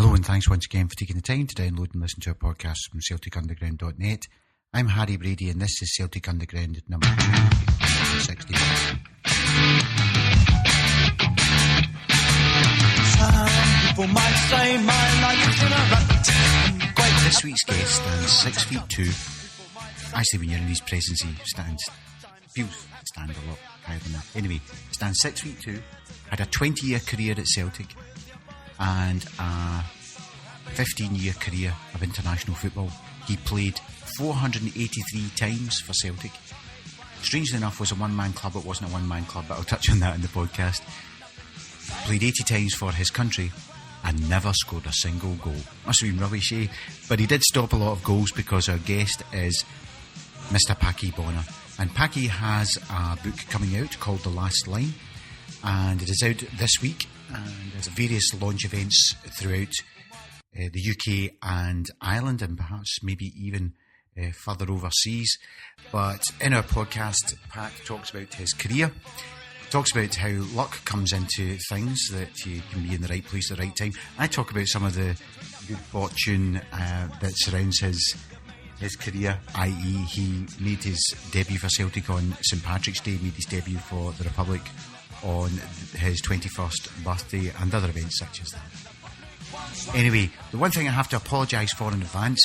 Hello and thanks once again for taking the time to download and listen to our podcast from CelticUnderground.net. I'm Harry Brady and this is Celtic Underground number 260. This week's guest stands 6 feet 2. Actually, when you're in his presence, he stands a lot higher than that. Anyway, stands 6 feet 2, had a 20-year career at Celtic and a 15-year career of international football. He played 483 times for Celtic. Strangely enough, it was a one-man club. It wasn't a one-man club, but I'll touch on that in the podcast. Played 80 times for his country and never scored a single goal. Must have been rubbish, eh? But he did stop a lot of goals because our guest is Mr. Packie Bonner. And Packie has a book coming out called The Last Line, and it is out this week, and there's various launch events throughout the UK and Ireland, and perhaps maybe even further overseas. But in our podcast, Pat talks about his career, talks about how luck comes into things, that you can be in the right place at the right time. I talk about some of the good fortune that surrounds his career, i.e. he made his debut for Celtic on St Patrick's Day, made his debut for the Republic on his 21st birthday, and other events such as that. Anyway, the one thing I have to apologise for in advance,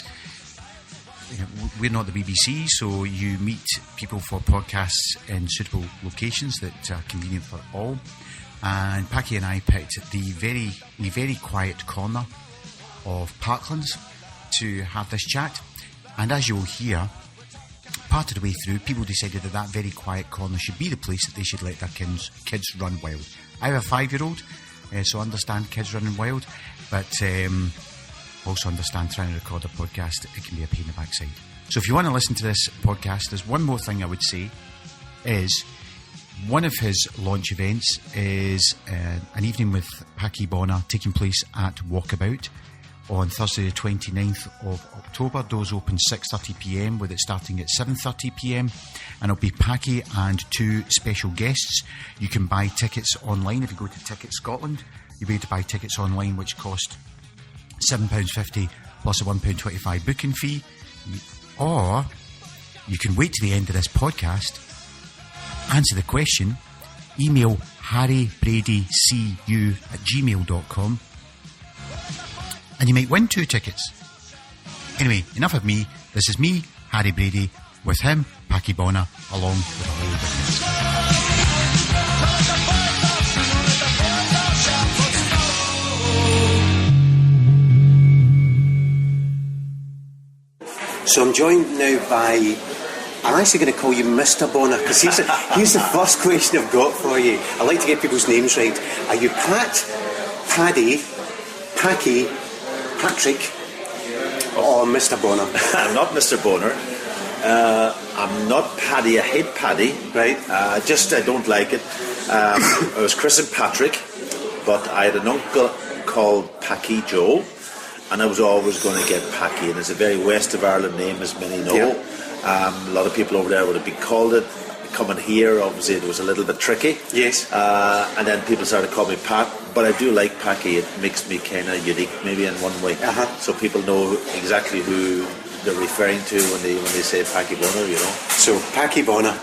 we're not the BBC, so you meet people for podcasts in suitable locations that are convenient for all. And Packie and I picked the very quiet corner of Parklands to have this chat. And as you'll hear, part of the way through, people decided that very quiet corner should be the place that they should let their kids run wild. I have a 5-year-old, so I understand kids running wild, but also understand trying to record a podcast, it can be a pain in the backside. So if you want to listen to this podcast, there's one more thing I would say, is one of his launch events is an evening with Packie Bonner taking place at Walkabout on Thursday the 29th of October. Doors open 6:30pm with it starting at 7:30pm, and it'll be Packie and 2 special guests. You can buy tickets online. If you go to Ticket Scotland, you'll be able to buy tickets online, which cost £7.50 plus a £1.25 booking fee. Or you can wait to the end of this podcast, answer the question, email harrybradycu@gmail.com, and you might win 2 tickets. Anyway, enough of me. This is me, Harry Brady, with him, Packie Bonner, along with a whole difference. So I'm joined now by, I'm actually going to call you Mr. Bonner, because here's the first question I've got for you. I like to get people's names right. Are you Pat, Paddy, Packie, Patrick, or Mr. Bonner? I'm not Mr. Bonner. I'm not Paddy. I hate Paddy. Right. I don't like it. I was christened Patrick, but I had an uncle called Packie Joe, and I was always going to get Packie. And it's a very West of Ireland name, as many know. Yeah. A lot of people over there would have been called it. Coming here, obviously, it was a little bit tricky. Yes. And then people started to call me Pat, but I do like Packie. It makes me kind of unique, maybe in one way. So people know exactly who they're referring to when they say Packie Bonner, you know. So Packie Bonner.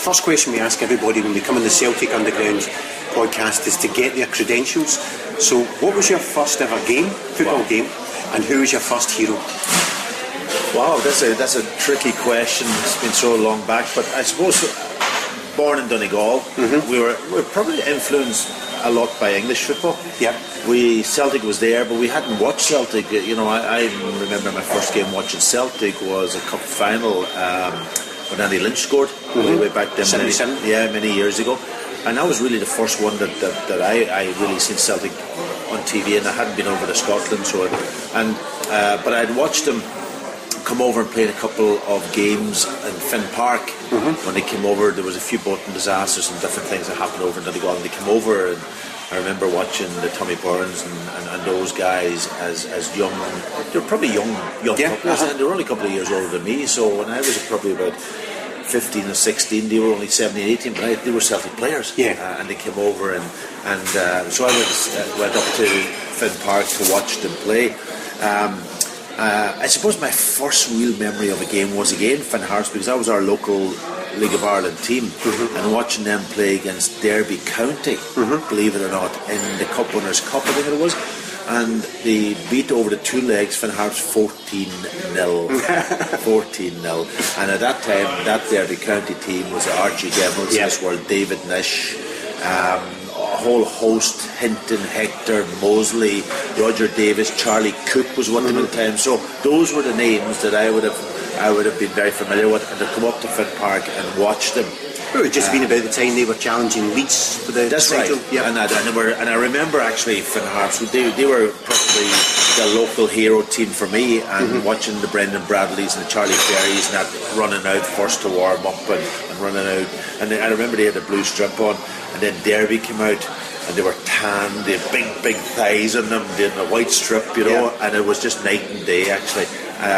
First question we ask everybody when we come on the Celtic Underground podcast is to get their credentials. So, what was your first ever football game, and who was your first hero? Wow, that's a tricky question. It's been so long back, but I suppose born in Donegal, we were probably influenced a lot by English football. Yeah, Celtic was there, but we hadn't watched Celtic. You know, I remember my first game watching Celtic was a cup final when Andy Lynch scored way back then. 77. Many years ago, and that was really the first one that I really seen Celtic on TV, and I hadn't been over to Scotland, but I'd watched them come over and played a couple of games in Finn Park. When they came over, there was a few boating disasters and different things that happened over in Donegal, and they came over, and I remember watching the Tommy Burns and those guys as young. They were probably young couples, and they were only a couple of years older than me. So when I was probably about 15 or 16, they were only 17, 18, but they were Celtic players. And they came over, and so I went up to Finn Park to watch them play. I suppose my first real memory of a game was again Finn Harps, because that was our local League of Ireland team, and watching them play against Derby County, believe it or not, in the Cup Winners' Cup, I think it was, and they beat over the two legs Finn Harps 14-0. 14-0. And at that time, that Derby County team was Archie Devils, this world, David Nish, a whole host, Hinton, Hector, Mosley, Roger Davis, Charlie Cook was one of them at the time. So those were the names that I would have been very familiar with, and to come up to Finn Park and watch them. It would just been about the time they were challenging Leeds for the title. Right. Yeah. And I remember actually Finn Harps, they were probably the local hero team for me, and watching the Brendan Bradleys and the Charlie Ferries and that running out first to warm up and running out. And I remember they had a blue strip on, and then Derby came out and they were tanned, they had big thighs on them, they had a white strip, and it was just night and day actually.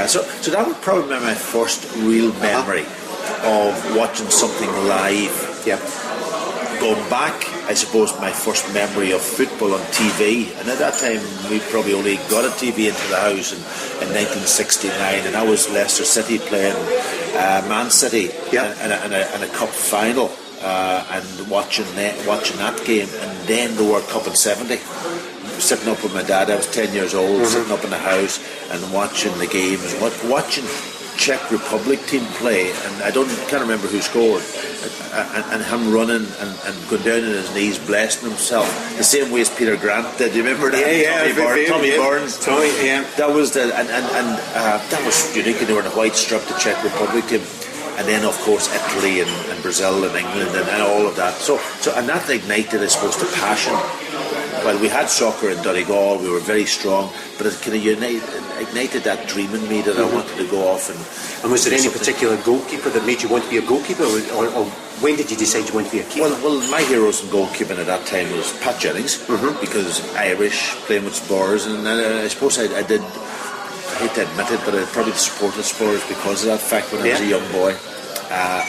So that would probably be my first real memory of watching something live. Going back, I suppose my first memory of football on TV, and at that time we probably only got a TV into the house in 1969, and that was Leicester City playing Man City in a cup final, and watching that game, and then the World Cup in 70. Sitting up with my dad, I was 10 years old, sitting up in the house and watching the games, watching Czech Republic team play, and I can't remember who scored, and him running and going down on his knees, blessing himself, the same way as Peter Grant did. You remember that? Tommy Burns. That was that was unique. And they were in a white strip, the Czech Republic team, and then of course Italy and Brazil and England and all of that. So and that ignited, I suppose, the passion. Well, we had soccer in Donegal, we were very strong, but it kind of ignited that dream in me that I wanted to go off and was there any particular goalkeeper that made you want to be a goalkeeper, or when did you decide you wanted to be a keeper? Well, my heroes in goalkeeping at that time was Pat Jennings, because Irish, playing with Spurs, and I suppose I hate to admit it, but I probably supported Spurs because of that fact when I was a young boy.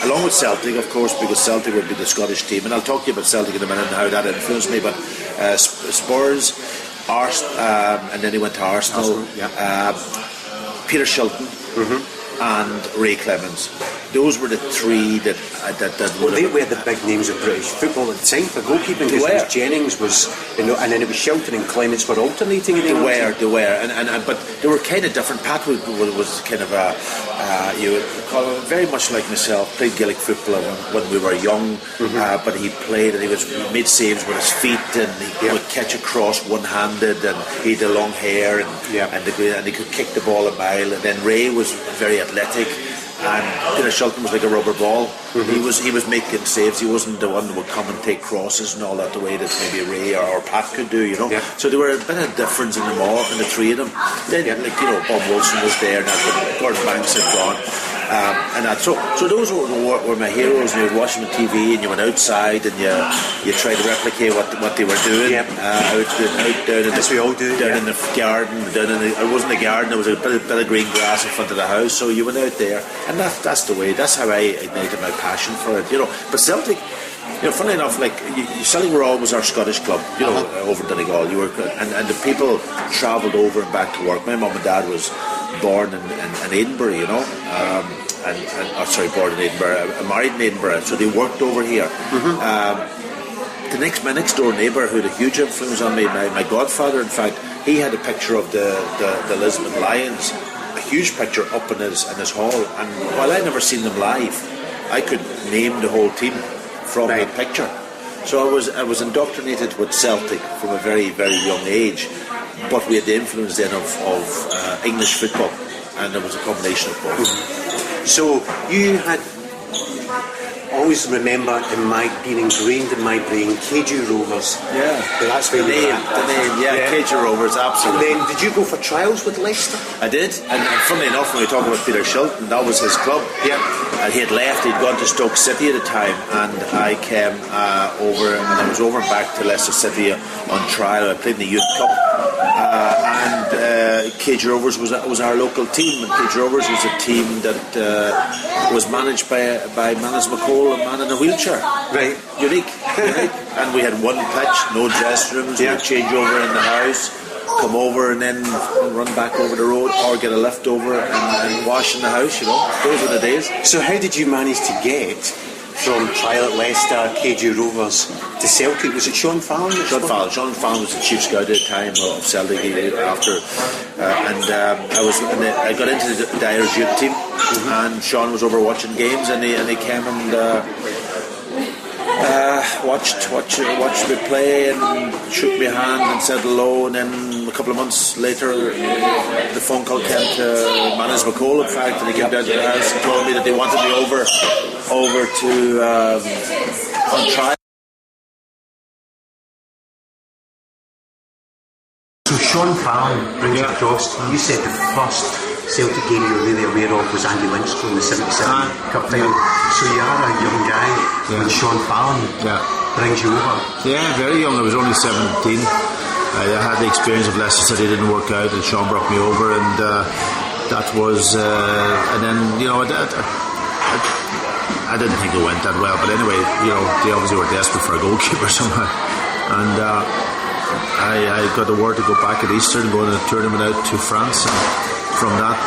Along with Celtic, of course, because Celtic would be the Scottish team, and I'll talk to you about Celtic in a minute and how that influenced me, but Spurs, and then he went to Arsenal, Peter Shilton and Ray Clemens. Those were the three that well, they were the big names of British football at the time for goalkeeping, because Jennings was, and then it was Shilton and Clements were alternating. They were, but they were kind of different. Pat was kind of you would call him very much like myself. Played Gaelic football when we were young, but he played and he made saves with his feet, and he would catch a cross one-handed, and he had the long hair, and he could kick the ball a mile. And then Ray was very athletic. And Peter Shilton was like a rubber ball. He was making saves. He wasn't the one that would come and take crosses and all that, the way that maybe Ray or Pat could do, So there were a bit of difference in them all, in the three of them. Then, Bob Wilson was there, and Gordon Banks had gone. And that. So those were my heroes. And you would watch them on TV, and you went outside and you tried to replicate what they were doing. Out down in as we all do. Down in the garden. It wasn't a garden. There was a bit of green grass in front of the house. So you went out there, and that's the way. That's how I ignited my passion for it. But Celtic. Funnily enough, Celtic were always our Scottish club, over Donegal. And the people travelled over and back to work. My mum and dad was born in Edinburgh, born in Edinburgh, married in Edinburgh, so they worked over here. My next door neighbour, who had a huge influence on me, my godfather, in fact, he had a picture of the Lisbon Lions, a huge picture up in his hall, and while I never seen them live, I could name the whole team from the picture. So I was indoctrinated with Celtic from a very, very young age, but we had the influence then of English football, and there was a combination of both. So you had always remember being ingrained in my brain, KG Rovers. That's where the name, KG Rovers, absolutely. And then did you go for trials with Leicester? I did, and funnily enough, when we talk about Peter Shilton, that was his club. And he had left, he'd gone to Stoke City at the time, and I came over, and I was over and back to Leicester City on trial. I played in the Youth Cup, and Cage Rovers was our local team, and Cage Rovers was a team that was managed by Manus McCall, a man in a wheelchair. Right. Unique. And we had one pitch, no dressing rooms. Yeah. We'd change over in the house, come over and then run back over the road, or get a lift over and wash in the house. Those were the days. So how did you manage to get from trial at Leicester, KG Rovers to Celtic? Was it Sean Fallon? Sean Fallon was the chief scout at the time of Celtic after, I got into the Irish youth team, and Sean was over watching games, and he came and watched me play and shook my hand and said hello, and then a couple of months later the phone call came to Manus McCall, in fact, and he came down to the house and told me that they wanted me over to on trial. So Sean Fallon brings it across. You said the first Celtic game you were really aware of was Andy Lindstrom in the 77 Cup final. So you are a young guy when Sean Fallon brings you over. Yeah, very young. I was only 17. I had the experience of Leicester City, didn't work out, and Sean brought me over, and that was and then I didn't think it went that well, but anyway, they obviously were desperate for a goalkeeper somehow, and I got the word to go back at Easter and go on a tournament out to France, and from that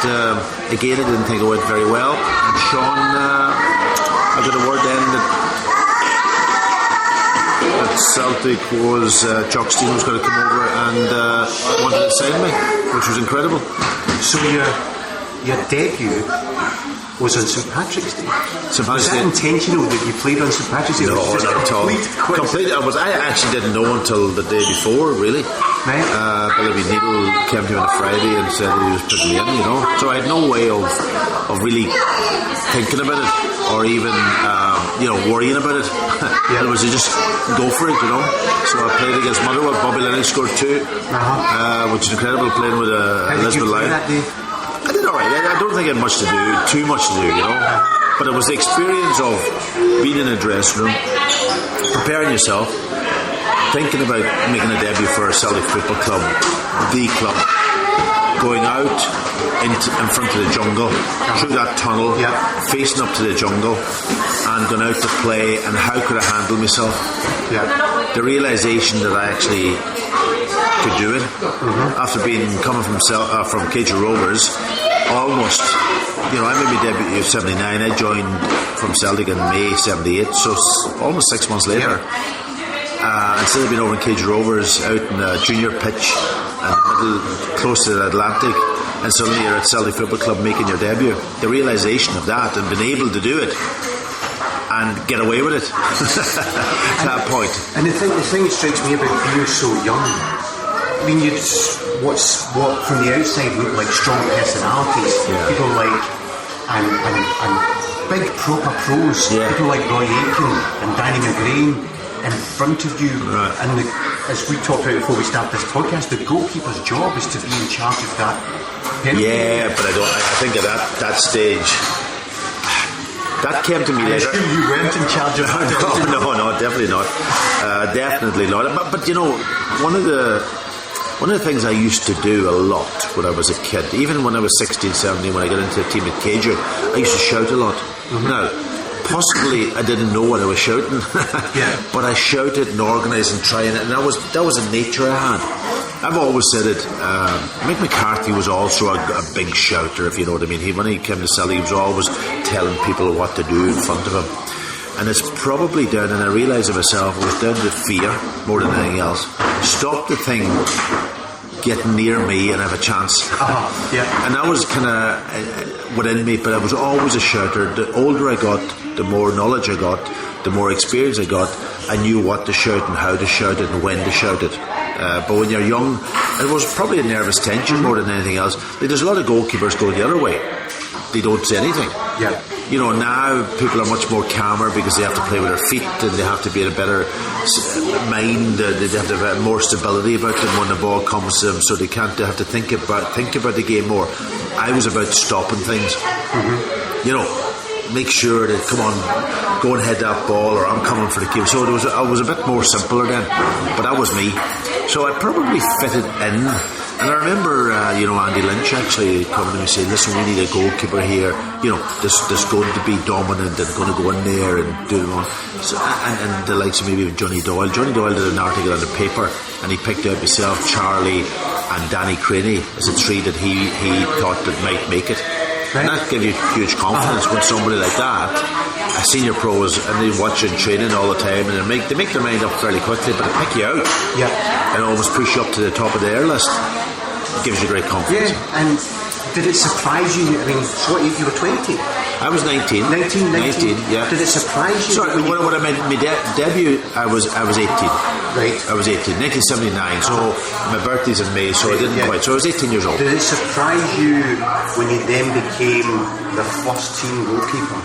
again I didn't think it went very well, and Sean I got a word then that Celtic was Jock Steven was going to come over and wanted to sign me, which was incredible. So your debut was on St Patrick's Day. Was that intentional that you played on St Patrick's Day? No, not at all. Completely. I actually didn't know until the day before, really. Right. Billy Needle came to me on a Friday and said he was putting me in, So I had no way of really thinking about it or even worrying about it. It was to just go for it, So I played against Motherwell. Bobby Lennox scored 2, which is incredible, playing with Elizabeth Lyon. I did alright. I don't think I had too much to do, But it was the experience of being in a dressing room, preparing yourself, thinking about making a debut for a Celtic Football Club, the club, going out in front of the jungle, through that tunnel, facing up to the jungle, and going out to play, and how could I handle myself? The realisation that I actually could do it after coming from Cage Rovers, almost. I made my debut in 79. I joined from Celtic in May 78, so almost 6 months later. Instead of being over in Cage Rovers out in a junior pitch and close to the Atlantic, and suddenly you're at Celtic Football Club making your debut. The realisation of that and being able to do it and get away with it at that point. And the thing that strikes me about being so young, I mean, what from the outside look like strong personalities, people like and big proper pros, people like Roy Aitken and Danny McGrain in front of you, and as we talked about before we started this podcast, the goalkeeper's job is to be in charge of that. Yeah, but I think at that stage, that came to me later. You weren't in charge of that. No, definitely not. Definitely not. But one of the things I used to do a lot when I was a kid, even when I was 16, 17, when I got into the team at Cage, I used to shout a lot. Now, possibly I didn't know what I was shouting, but I shouted and organised and trying it, and that was a nature I had. I've always said it. Mick McCarthy was also a big shouter, if you know what I mean. When he came to Celtic, he was always telling people what to do in front of him. And it's probably down, and I realised it myself, it was down to fear more than anything else. Stop the thing getting near me and have a chance. And that was kind of within me, but I was always a shouter. The older I got, the more knowledge I got, the more experience I got. I knew what to shout and how to shout it and when to shout it. But when you're young, it was probably a nervous tension more than anything else. There's a lot of goalkeepers go the other way. They don't say anything. Now people are much more calmer because they have to play with their feet and they have to be in a better mind. They have to have more stability about them when the ball comes to them, so they have to think about the game more. I was about stopping things. Make sure that, come on, go and head that ball, or I'm coming for the kill. So I was a bit more simpler then, but that was me. So I probably fitted in And I remember, Andy Lynch actually coming to me and saying, listen, we need a goalkeeper here. This going to be dominant and going to go in there and do it wrong. So, and the likes of maybe even Johnny Doyle. Johnny Doyle did an article on the paper, and he picked out myself, Charlie, and Danny Craney as the three that he thought that might make it. Right. And that gave you huge confidence when somebody like that, a senior pro, and they watch and training all the time, and they make their mind up fairly quickly, but they pick you out, and almost push you up to the top of the air list. It gives you great confidence. Yeah, and did it surprise you? I mean, so what, you were 20? I was 19. 19, yeah. Did it surprise you? Sorry, when I made my debut, I was 18. Right. I was 18, 1979, so my birthday's in May, so I didn't quite. So I was 18 years old. Did it surprise you when you then became the first team goalkeeper?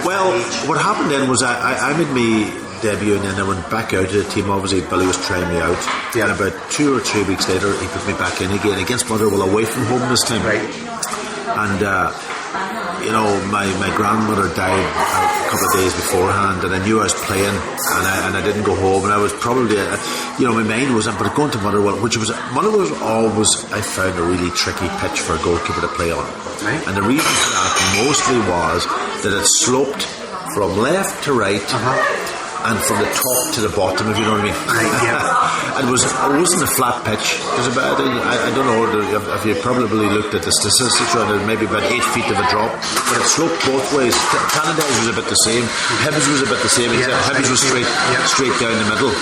Well, what happened then was I made my debut, and then I went back out to the team. Obviously, Billy was trying me out. And about 2 or 3 weeks later, he put me back in again against Motherwell, away from home this time. Right. And my grandmother died a couple of days beforehand, and I knew I was playing, and I didn't go home, and I was probably, my mind was, but going to Motherwell, Motherwell was always, I found, a really tricky pitch for a goalkeeper to play on. Right. And the reason for that mostly was that it sloped from left to right, and from the top to the bottom, if you know what I mean. Right, yeah. It wasn't a flat pitch. It was about, I don't know if you probably looked at the statistics, or maybe about 8 feet of a drop, but it sloped both ways. Tannadice was a bit the same. Hibs was a bit the same, except Hibs was straight down the middle.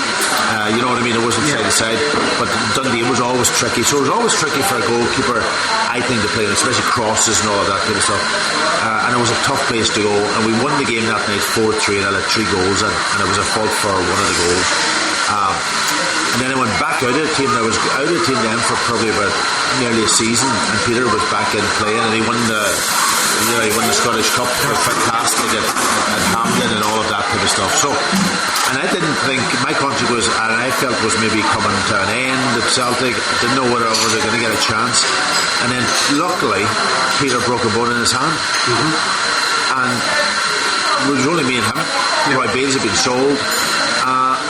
You know what I mean? It wasn't side to side. But Dundee was always tricky. So it was always tricky for a goalkeeper, I think, to play, especially crosses and all of that kind of stuff. And it was a tough place to go. And we won the game that night 4-3, and I let 3 goals, and it was a fault for one of the goals. And then I went back out of the team, and I was out of the team then for probably about nearly a season, and Peter was back in playing, and he won the Scottish Cup. It was fantastic at Hampden and all of that type of stuff. So, and I didn't think, my contract was, and I felt was maybe coming to an end at Celtic. I didn't know whether I was going to get a chance. And then luckily Peter broke a bone in his hand, and it was only me and him. Roy Bales had been sold,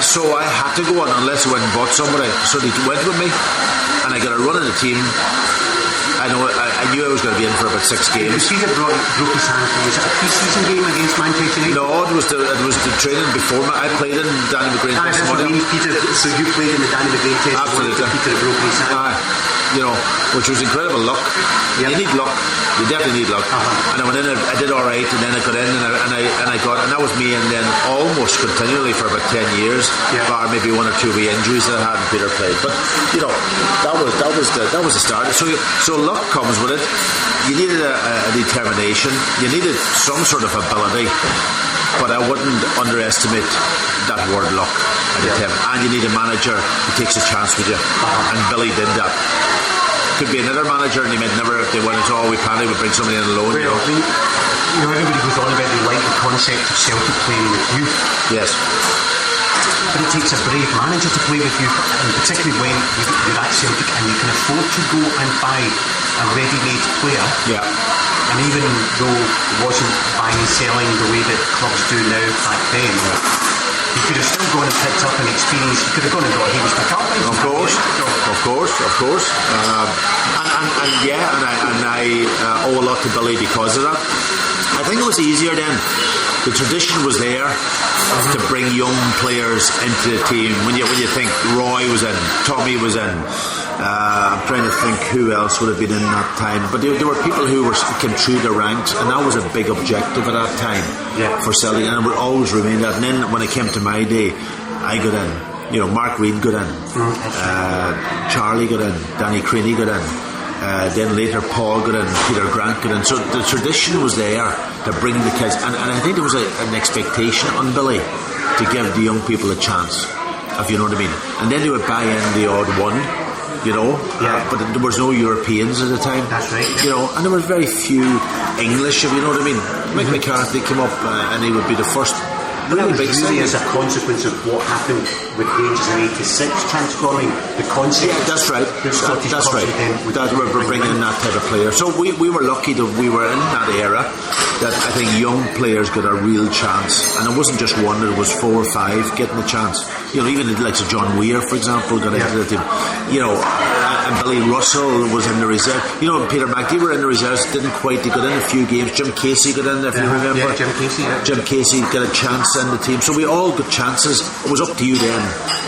so I had to go on unless I went and bought somebody. So they went with me, and I got a run in the team. I knew I was going to be in for about 6 games. You see that broke his hand. Was it a pre-season game against Manchester United? No, it was the training before. I played in Danny McGrain. Peter, so you played in the Danny McGrain test. Absolutely. Peter broke his hand. Which was incredible luck. You need luck. You definitely need luck. And I went in, I did all right, and then I got in, and that was me, and then almost continually for about 10 years, bar maybe 1 or 2 wee injuries that I had, and Peter played. But that was the start. So luck comes with it. You needed a determination. You needed some sort of ability, but I wouldn't underestimate that word luck at the time. And you need a manager who takes a chance with you, and Billy did that. Could be another manager, and he might never, if they went into all we panic, would bring somebody in alone. Everybody goes on about they like the concept of Celtic playing with youth. Yes. But it takes a brave manager to play with youth, and particularly when you're at Celtic and you can afford to go and buy a ready-made player. Yeah. And even though it wasn't buying and selling the way that clubs do now back then, you could have still gone and picked up an experience. You could have gone and got Hamish McCarthy. Of course. I owe a lot to Billy because of that. I think it was easier then. The tradition was there to bring young players into the team. When you think Roy was in, Tommy was in, I'm trying to think who else would have been in that time. But there were people who came through the ranks, and that was a big objective at that time for Celtic, and it would always remain that. And then when it came to my day, I got in. Mark Reid got in, Charlie got in, Danny Craney got in, then later Paul got in, Peter Grant got in. So the tradition was there to bring the kids, and I think there was an expectation on Billy to give the young people a chance, if you know what I mean. And then they would buy in the odd one, but there was no Europeans at the time. That's right. And there were very few English, if you know what I mean. Mick McCarthy came up, and he would be the first. Really big really as a consequence of what happened with Rangers in '86, transforming the concept. That's right. That's right. That we're bringing in that type of player. So we were lucky that we were in that era. That I think young players got a real chance, and it wasn't just one; it was 4 or 5 getting a chance. Even the likes of John Weir, for example, got into the team. and Billy Russell was in the reserve. You know, Peter Mackie were in the reserves, didn't quite. He got in a few games. Jim Casey got in, if you remember. Yeah, Jim Casey. Yeah. Jim Casey got a chance in the team, so we all got chances. It was up to you then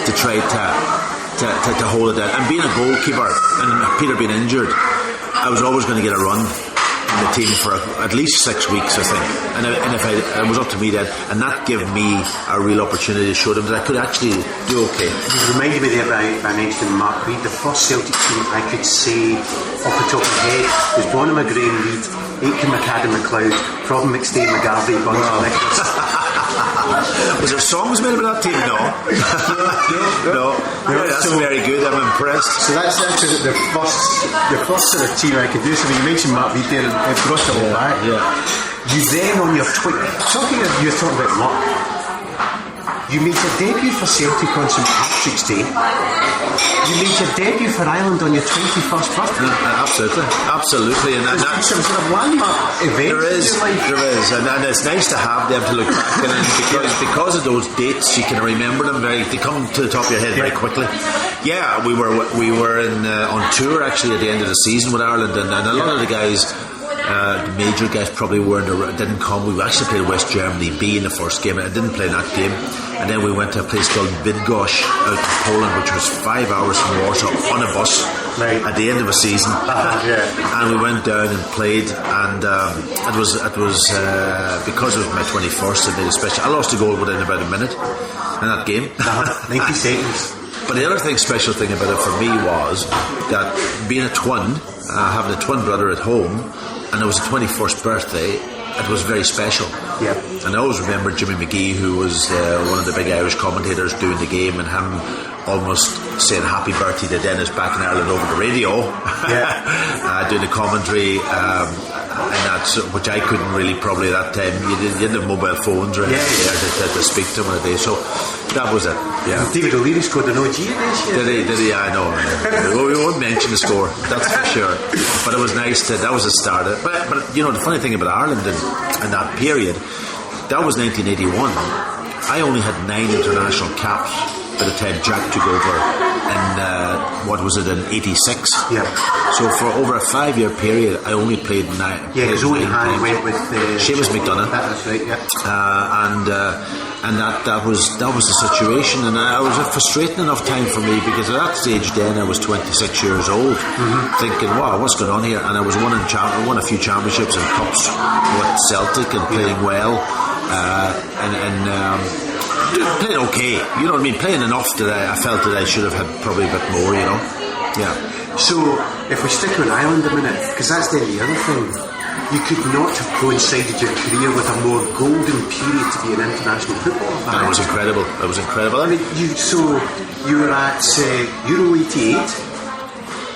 to try to hold it down. And being a goalkeeper, and Peter being injured, I was always going to get a run in the team for at least 6 weeks, I think. And if it was up to me then, and that gave me a real opportunity to show them that I could actually do okay. You reminded me there by mentioning Mark Reid. The first Celtic team I could say off the top of my head was Bonham Graham Reid, Aitken McAdam McLeod, Robin McStay McGarvey, Bunch of Nicholas. Was there songs made about that team? No. That's very good. I'm impressed. So that's actually the first sort of team I could do. So when you mentioned Mark Reid there, it brought it all back. Yeah. You then on your you're talking about luck. You made your debut for Celtic on St Patrick's Day. You made your debut for Ireland on your 21st birthday. Absolutely, and that's some sort of landmark event. There is, and it's nice to have them to look back on, and because of those dates, you can remember them they come to the top of your head very quickly. Yeah, we were on tour actually at the end of the season with Ireland, and a lot of the guys. The major guys probably didn't come. We actually played West Germany B in the first game, and I didn't play in that game. And then we went to a place called Bydgoszcz out in Poland, which was 5 hours from Warsaw on a bus at the end of a season. And we went down and played, and it was because it was my 21st. It made it special. I lost a goal within about a minute in that game. 90 seconds. But the other special thing about it for me was that being a twin, having a twin brother at home, and it was a 21st birthday, it was very special. Yeah. And I always remember Jimmy McGee, who was one of the big Irish commentators doing the game, and him almost saying happy birthday to Dennis back in Ireland over the radio. Doing the commentary, and that's which I couldn't really probably at that time. You didn't have mobile phones or anything to speak to him on a day, so that was it. Yeah. David O'Leary scored an OG this year. Did he? I know. We won't mention the score, that's for sure. But it was nice that was the start of it. But you know, the funny thing about Ireland in that period, that was 1981. I only had 9 international caps by the time Jack took over in 86. Yeah. So for over a 5-year period, I only played 9. Yeah, because Owen Hand went with Seamus McDonough. That's right. Yeah. And that was the situation, and it was a frustrating enough time for me because at that stage then I was 26 years old, thinking, wow, what's going on here? And I was won a few championships and cups with Celtic and playing well, and playing okay, you know what I mean, playing enough that I felt that I should have had probably a bit more, you know. Yeah. So if we stick with Ireland a minute, because that's then the other thing. You could not have coincided your career with a more golden period to be an international footballer. And it was incredible. I mean, you were at Euro 88,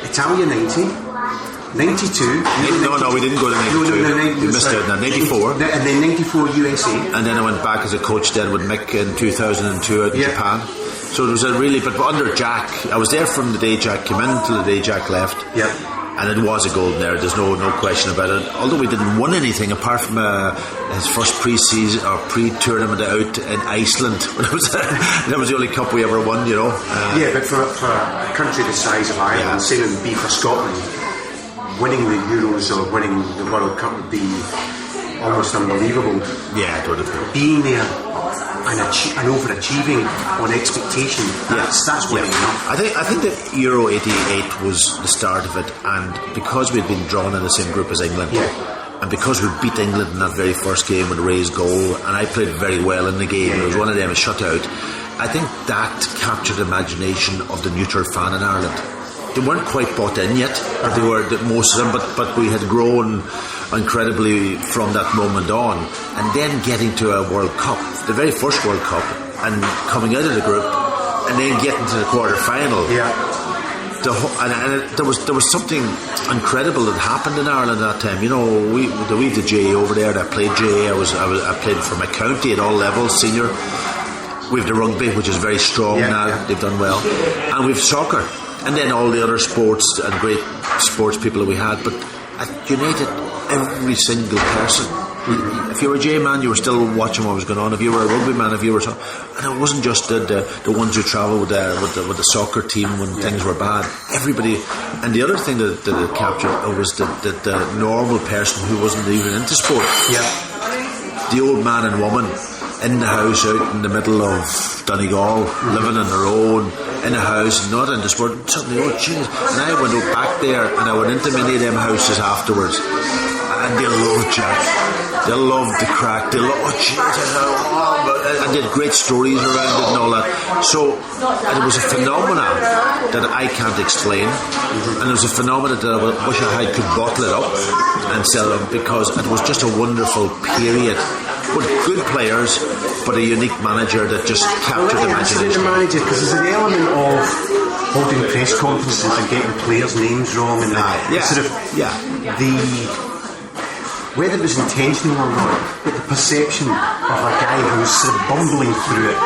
Italia 90, 92. No, we didn't go to 92. We missed out. 94. And then 94 USA. And then I went back as a coach then with Mick in 2002 out in Japan. So it was but under Jack, I was there from the day Jack came in till the day Jack left. Yeah. And it was a golden era, there's no question about it. Although we didn't win anything apart from his first pre-season or pre-tournament out in Iceland. That was the only cup we ever won, you know. But for a country the size of Ireland, same would be for Scotland, winning the Euros or winning the World Cup would be almost unbelievable. Yeah, it would have been. Being there and overachieving on expectation, that's winning enough. I think that Euro 88 was the start of it, and because we'd been drawn in the same group as England, and because we beat England in that very first game with Ray's goal, and I played very well in the game, it was one of them a shutout. I think that captured the imagination of the neutral fan in Ireland. They weren't quite bought in yet, but they were most of them. But we had grown incredibly from that moment on, and then getting to a World Cup, the very first World Cup, and coming out of the group, and then getting to the quarter final. Yeah. There was something incredible that happened in Ireland at that time. You know, we've the GA over there. I played GA. I played for my county at all levels, senior. We've the rugby, which is very strong now. Yeah. They've done well, and we've soccer. And then all the other sports and great sports people that we had. But at United, every single person If you were a J man, you were still watching what was going on. If you were a rugby man, and it wasn't just the ones who travelled with the soccer team when things were bad. Everybody, and the other thing that it captured was the normal person who wasn't even into sport. Yeah. The old man and woman in the house out in the middle of Donegal, living on their own, in a house, not into sport. Suddenly, oh jeez. And I went back there and I went into many of them houses afterwards, and they loved Jack. They loved the crack. They loved, oh jeez, and they had great stories around it and all that. So it was a phenomenon that I can't explain, and it was a phenomenon that I wish I could bottle it up and sell them, because it was just a wonderful period with good players, but a unique manager that just captured the imagination. Because there's an element of holding press conferences and getting players' names wrong, and whether it was intentional or not, but the perception of a guy who was sort of bumbling through it.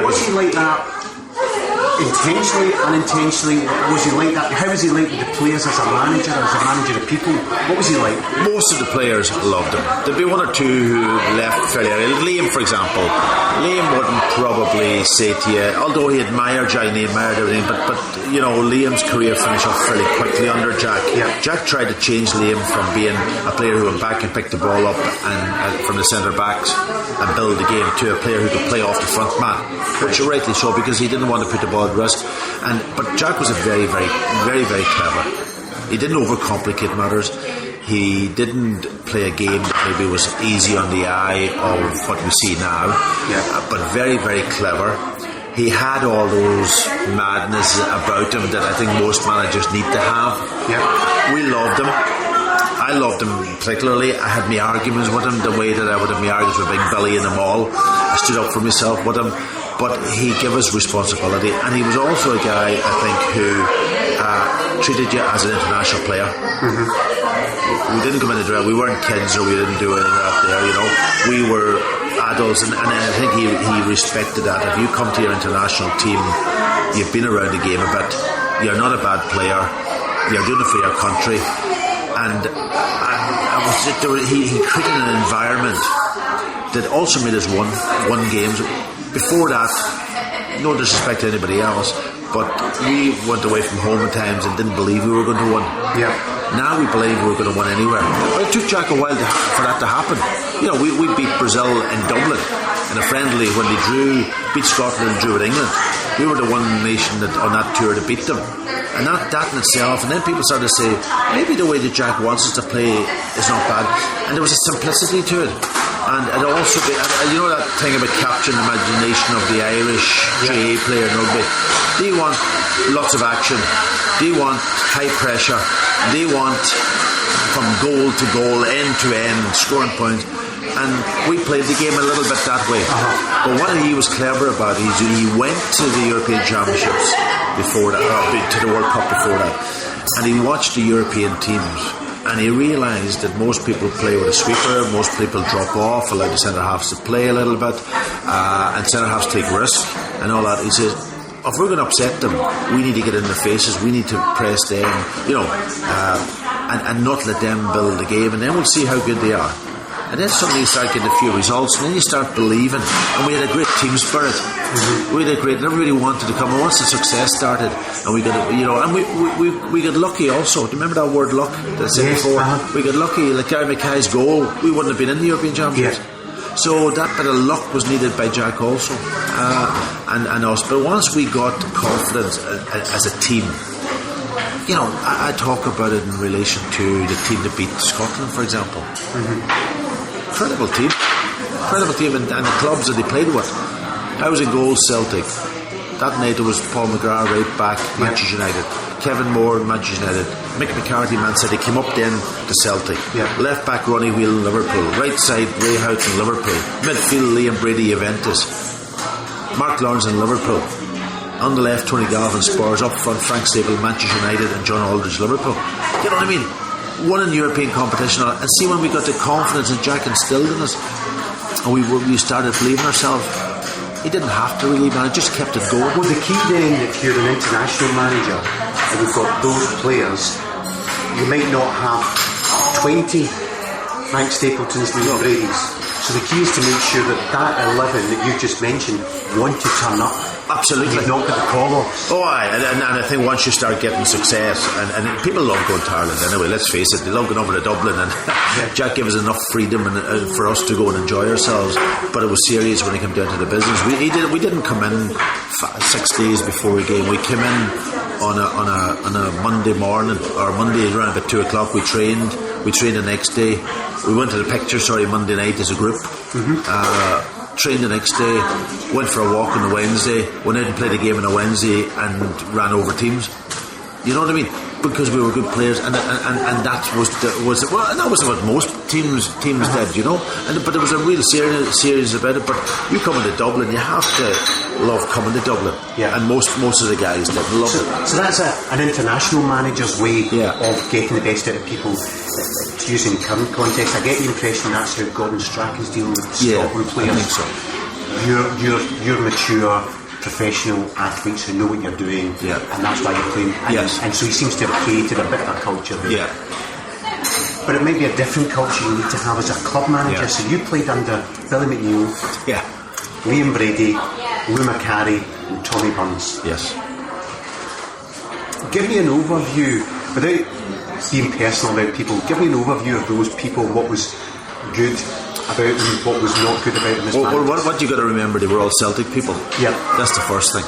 Was he like that? Intentionally, unintentionally, was he like that? How was he like with the players as a manager of people? What was he like? Most of the players loved him. There'd be one or two who left fairly early. Liam, for example. Liam wouldn't probably say to you, although he admired Jack and he admired everything, but you know, Liam's career finished off fairly quickly under Jack. Yeah. Jack tried to change Liam from being a player who went back and picked the ball up and from the centre backs and build the game, to a player who could play off the front man, which rightly so, because he didn't want to put the ball at risk. But Jack was a very, very, very, very clever. He didn't overcomplicate matters. He didn't play a game that maybe was easy on the eye of what we see now, but very, very clever. He had all those madness about him that I think most managers need to have. Yeah. We loved him. I loved him particularly. I had my arguments with him the way that I would have my arguments with Big Billy in the mall. I stood up for myself with him, but he gave us responsibility, and he was also a guy, I think, who treated you as an international player. We didn't come in the draft. We weren't kids, or we didn't do anything out there, you know. We were adults, and I think he respected that. If you come to your international team, you've been around the game a bit, you're not a bad player, you're doing it for your country. And he created an environment that also made us won games. Before that, no disrespect to anybody else, but we went away from home at times and didn't believe we were going to win. Yeah. Now we believe we were going to win anywhere. But it took Jack a while for that to happen. You know, we beat Brazil in Dublin in a friendly when they beat Scotland and drew with England. We were the one nation on that tour to beat them. And that in itself, and then people started to say, maybe the way that Jack wants us to play is not bad. And there was a simplicity to it. And it also, you know that thing about capturing the imagination of the Irish GA player in rugby? They want lots of action. They want high pressure. They want from goal to goal, end to end, scoring points. And we played the game a little bit that way. But what he was clever about, he went to the European Championships before that, to the World Cup before that, and he watched the European teams, and he realised that most people play with a sweeper, most people drop off, allow the centre halves to play a little bit, and centre halves take risk and all that. He says, if we're going to upset them, we need to get in their faces, we need to press them, you know, and not let them build the game, and then we'll see how good they are. And then suddenly you start getting a few results, and then you start believing. And we had a great team spirit. We had a great, and everybody wanted to come. And once the success started, and we got, you know, and we got lucky also. Do you remember that word luck that I said before? We got lucky. Like Gary Mackay's goal, we wouldn't have been in the European Championships. So that bit of luck was needed by Jack also, and us. But once we got confidence as a team. You know, I talk about it in relation to the team that beat Scotland, for example. Incredible team, and the clubs that they played with. I was in goal, Celtic. That night there was Paul McGrath right back, Manchester United. Kevin Moore, Manchester United. Mick McCarthy, Man City, came up then to Celtic. Left back, Ronnie Whelan, Liverpool. Right side, Ray Houghton, Liverpool. Midfield, Liam Brady, Juventus. Mark Lawrence in Liverpool. On the left, Tony Galvin, Spurs. Up front, Frank Stable, Manchester United, and John Aldridge, Liverpool. You know what I mean? Won in European competition, and see when we got the confidence that Jack instilled in us, and we started believing ourselves. He didn't have to really, man. It just kept it going. Well, the key then, if you're an international manager and you've got those players, you might not have 20 Frank Stapleton's, Liam Brady's. So the key is to make sure that 11 that you've just mentioned want to turn up. Absolutely. You've not got the call-offs. Oh, aye. And I think once you start getting success, and people love going to Ireland anyway, let's face it, they love going over to Dublin, and Jack gave us enough freedom for us to go and enjoy ourselves, but it was serious when it came down to the business. We didn't come in 6 days before a game. We came in on a Monday morning, or Monday around about 2 o'clock. We trained the next day. We went to the picture, Monday night as a group. Trained the next day, went for a walk on the Wednesday, went out and played a game on a Wednesday and ran over teams. You know what I mean? Because we were good players, and that was that was what most teams did, you know. But there was a real serious about it. But you come into Dublin, you have to love coming to Dublin. Yeah. And most of the guys did love it. So that's an international manager's way of getting the best out of people. Using current context, I get the impression that's how Gordon Strachan's dealing with Scotland players. I think so. You're mature, professional athletes who know what you're doing, and that's why you're playing. And so he seems to have created a bit of a culture there. Yeah. But it may be a different culture you need to have as a club manager. Yeah. So you played under Billy McNeill, Liam Brady, Lou McCarry, and Tommy Burns. Yes. Give me an overview, without being personal about people, give me an overview of those people, what was good about them, what was not good about them. What you got to remember, they were all Celtic people. Yeah. That's the first thing.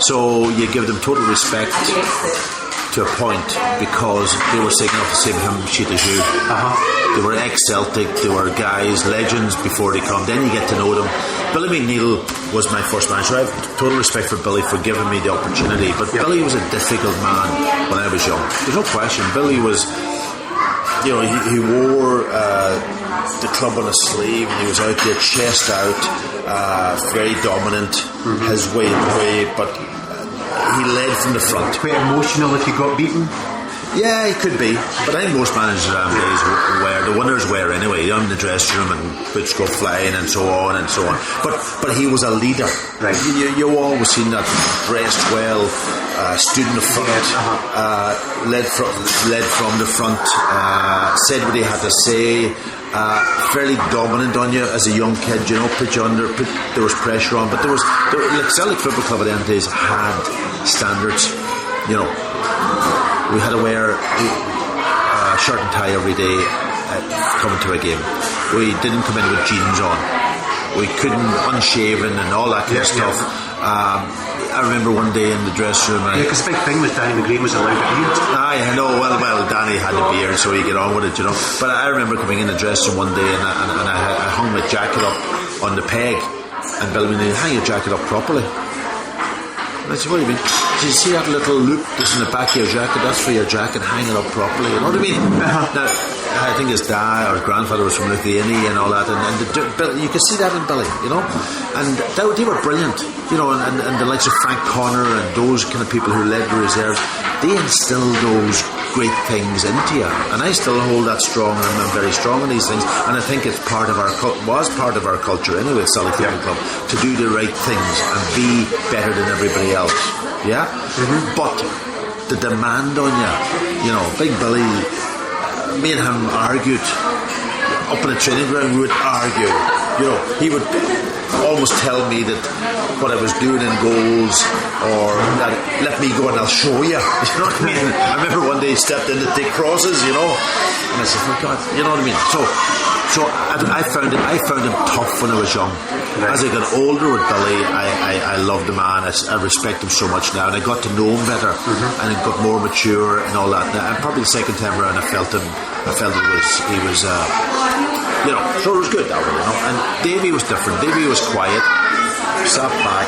So you give them total respect to a point because they were singing off the same hymn sheet as you. They were ex-Celtic, they were guys, legends before they come. Then you get to know them. Billy McNeill was my first manager. I have total respect for Billy for giving me the opportunity, but Billy was a difficult man when I was young. There's no question. Billy was, he wore the club on his sleeve, and he was out there, chest out, very dominant, his way to play, but he led from the front. Quite emotional if you got beaten? Yeah, it could be. But I think most managers nowadays the winners were anyway, in the dressing room and boots go flying and so on and so on. But he was a leader. Right. You always seen that, dressed well, stood in the front, led from the front, said what he had to say, fairly dominant on you as a young kid, put you under, there was pressure on, but there was like Celtic Football Club at the end of the days had standards, We had to wear a shirt and tie every day coming to a game. We didn't come in with jeans on. We couldn't, unshaven and all that kind of stuff. I remember one day in the dressing room. Because the big thing was Danny McGrane was allowed a beard. I know. Well, Danny had a beard, so he get on with it, But I remember coming in the dressing room one day and I hung my jacket up on the peg, and Bill went, hang your jacket up properly. And I said, what do you mean? Did you see that little loop that's in the back of your jacket? That's for your jacket, hang it up properly. You know what I mean? Now, I think his dad or his grandfather was from Lithuania and all that, and you could see that in Billy, and they were brilliant, and the likes of Frank Connor and those kind of people who led the reserves, they instilled those great things into you, and I still hold that strong, and I'm very strong in these things, and I think it's was part of our culture anyway, Celtic Football Club, to do the right things and be better than everybody else. Yeah? But the demand on you, Big Billy, me and him argued up in the training ground. We would argue, he would almost tell me that what I was doing in goals, or that let me go and I'll show you. You know what I mean? I remember one day he stepped in to take crosses, and I said, "Oh God," you know what I mean? So I found him tough when I was young. Right. As I got older with Billy, I loved the man. I respect him so much now, and I got to know him better, and I got more mature and all that. And probably the second time around, I felt he was, so it was good that way, And Davey was different. Davey was quiet, sat back,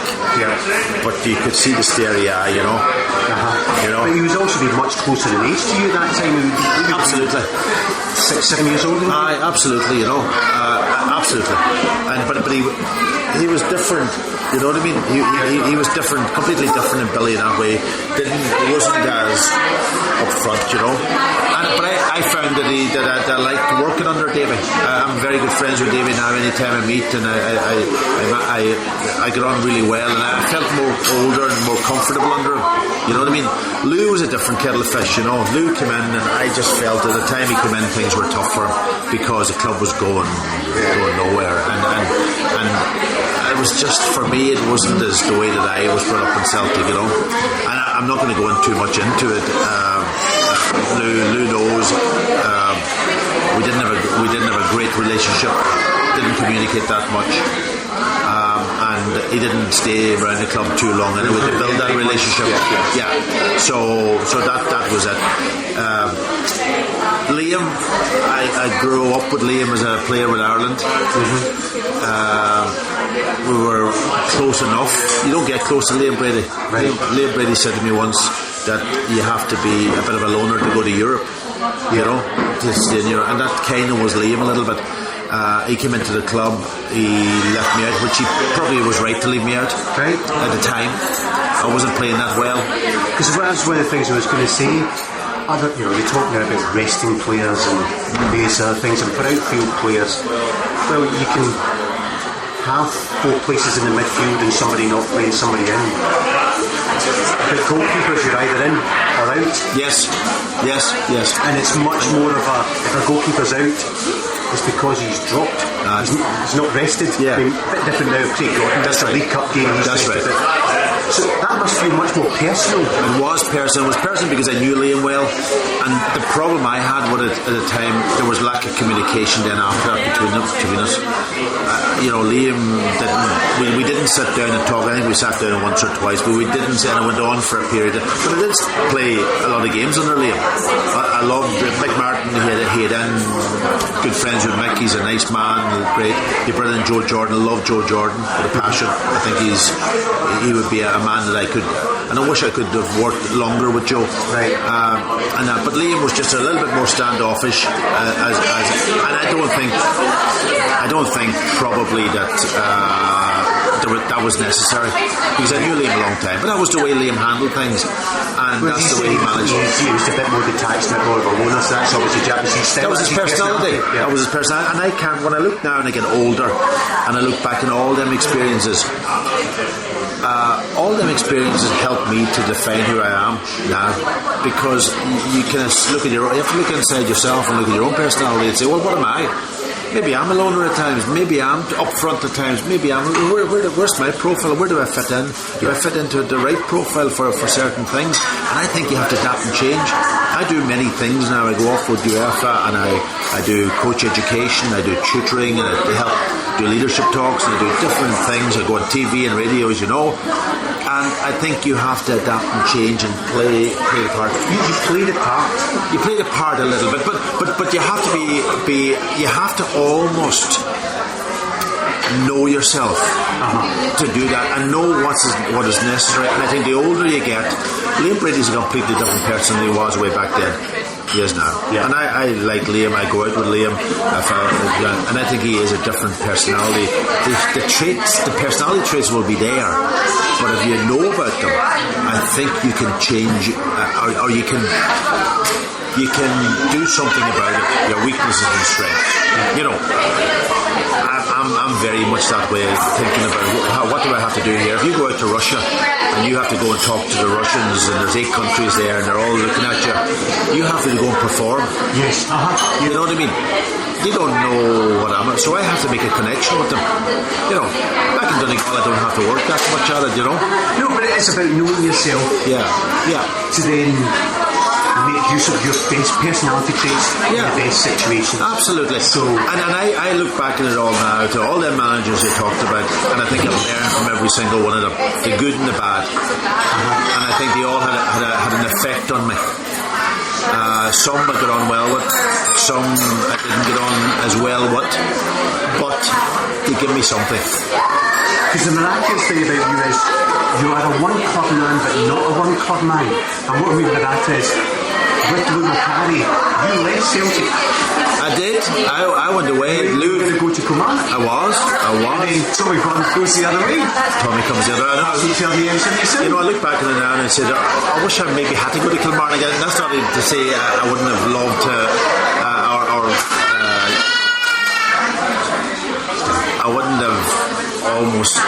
but you could see the starry eye, But he was also much closer in age to you that time. Absolutely. 6-7 years old. Absolutely, absolutely. But he was different. You know what I mean? He was different, completely different in Billy in that way. He wasn't as up front, But I found that I liked working under Davey. I'm very good friends with Davey now. Anytime I meet, and I got on really well, and I felt more older and more comfortable under him. You know what I mean? Lou was a different kettle of fish, you know. Lou came in, and I just felt at the time he came in, things were tough for him because the club was going nowhere, and it was just, for me, it wasn't as the way that I was brought up in Celtic, you know. And I'm not going to go in too much into it. Lou knows we didn't have a great relationship. Didn't communicate that much. And he didn't stay around the club too long anyway to build that relationship. Yeah. So that was it. Liam, I grew up with Liam as a player with Ireland. We were close enough. You don't get close to Liam Brady. Right. Liam Brady said to me once that you have to be a bit of a loner to go to Europe. You know, to stay in Europe, and that kind of was Liam a little bit. He came into the club, he left me out, which he probably was right to leave me out at the time. I wasn't playing that well. Because that's one of the things I was going to say. You're talking about resting players and various other things, and for outfield players, well, you can have 4 places in the midfield and somebody not playing, somebody in. But goalkeepers, you're either in or out. Yes. And it's much more of if a goalkeeper's out, it's because he's dropped. He's not rested. Yeah. I mean, a bit different now. Craig Gordon, that's a League Cup game. That's right. So that must feel much more personal. It was personal. It was personal because I knew Liam well, and the problem I had with it at the time, there was lack of communication then after that between us. Liam didn't. We didn't sit down and talk. I think we sat down once or twice, but we didn't sit, and it went on for a period. But I did play a lot of games under Liam. I loved Mick Martin. He had in good friends with Mick. He's a nice man, great. Your brother and Joe Jordan. I love Joe Jordan with a passion. I think he would be a man that I could, and I wish I could have worked longer with Joe. Right. But Liam was just a little bit more standoffish, and I don't think probably that that was necessary, because I knew Liam a long time, but that was the way Liam handled things, and that's the way he managed. He was a bit more detached, a bit more of a loner, so that's obviously Japanese style. That was his personality. Yeah. That was his personality, and I can't, when I look now and I get older and I look back on all them experiences, help me to define who I am now, because you can look at you have to look inside yourself and look at your own personality and say, well, what am I? Maybe I'm a loner at times, maybe I'm up front at times, maybe I'm where's my profile, where do I fit in? Do I fit into the right profile for certain things? And I think you have to adapt and change. I do many things now. I go off with UEFA, and I do coach education, I do tutoring, and I help do leadership talks, and I do different things. I go on TV and radio, as you know. And I think you have to adapt and change and play the part. You play the part. You play the part a little bit, but you have to you have to almost know yourself to do that and know what is necessary. And I think the older you get, Liam Brady's a completely different person than he was way back then. He is now. Yeah. And I like Liam. I go out with Liam, and I think he is a different personality. The personality traits will be there, but if you know about them, I think you can change, or you can do something about it. Your weaknesses and strengths. You know, I'm very much that way, thinking about what do I have to do here. If you go out to Russia and you have to go and talk to the Russians, and there's 8 countries there and they're all looking at you have to go and perform. Yes. You know what I mean? You don't know what I'm at, so I have to make a connection with them. You know, back in Donegal I don't have to work that much at it, you know. No, but it's about knowing yourself. Yeah. To then make use of your best personality traits in the best situation. Absolutely. So, and I look back at it all now, to all the managers you talked about, and I think I've learned from every single one of them, the good and the bad. And I think they all had an effect on me. Some I got on well with, some I didn't get on as well with, but they give me something. Because the miraculous thing about you is you are a one-club man, but not a one-club man. And what I mean by that is, with Lou Macari, you left Celtic. I did. I went away. You were going to go to Kilmarnock. I was. And then Tommy goes the other way. Tommy comes the other way. You know, I look back on it now and I said, I wish I maybe had to go to Kilmarnock again. That's not to say I wouldn't have loved to, I wouldn't have almost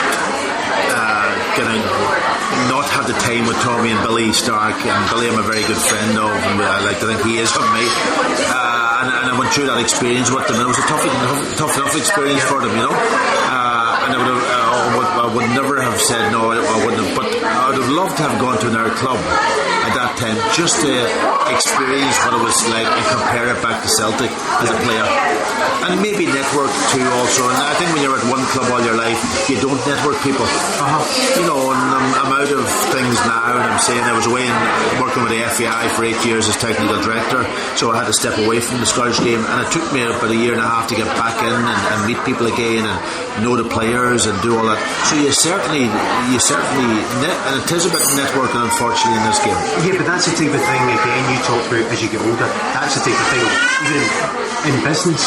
kind of not have the time with Tommy and Billy Stark, and Billy I'm a very good friend of, and I like to think he is of me. And I went through that experience with them, and it was a tough enough experience for them, you know. And I would never have said no, I wouldn't have, but I would have loved to have gone to another club at that time just to experience what it was like and compare it back to Celtic as a player. And maybe network too also. And I think when you're at one club all your life, you don't network people. You know, and I'm out of things now, and I'm saying I was away and working with the FAI for 8 years as technical director, so I had to step away from the Scottish game, and it took me about a year and a half to get back in and meet people again and know the players and do all that. So you certainly and it is about networking, unfortunately, in this game. Yeah, but that's the type of thing again you talk about as you get older. That's the type of thing even in business.